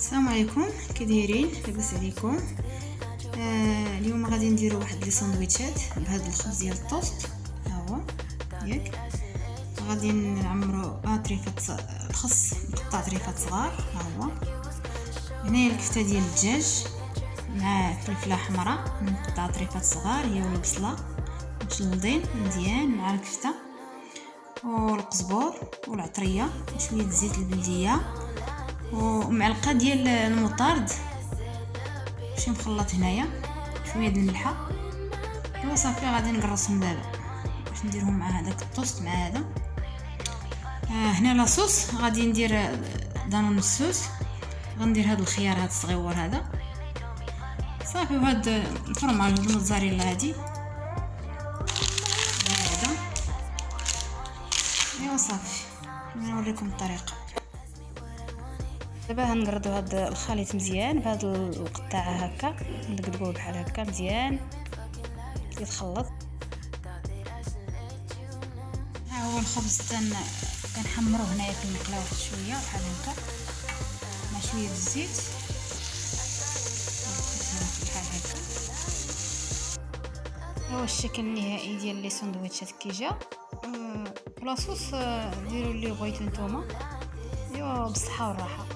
السلام عليكم، كي دايرين؟ لاباس عليكم؟ اليوم غادي نديرو واحد لي ساندويتشات بهذا الخبز ديال الطوست. ها هو ياك غادي نعمرو طريفات الخس مقطع طريفات صغار. ها هو هنايا الكفته ديال الدجاج مع فلفله حمراء مقطع طريفات صغار، هي والبصله مشلضين مزيان مع الكفته والقزبور والعطريه وشويه زيت البلديه ومعلقه ديال المطارد شي مخلط، هنايا شويه د الملحه. ايوا صافي غادي نقرصهم دابا باش نديرهم مع هذاك الطوست مع هذا. هنا لاصوص غادي ندير دانون السوس، غندير هذا الخيار هذا الصغيور هذا صافي، وهذا الفرماج الموزاريلا هذه هذا. ايوا صافي نوريكم الطريقه. دابا غنقردو هذا الخليط مزيان بهذا القطاعه هكا، نقدقوه بحال هكا مزيان يتخلط. ها هو الخبز كنحمروه هنايا في المقله واحد شويه بحال هكا مع شويه الزيت بحال هكا. ها هو الشكل النهائي ديال لي ساندويتشات كي جا. بلاصوص ديروا اللي بغيتو نتوما. ايوا بالصحه والراحه.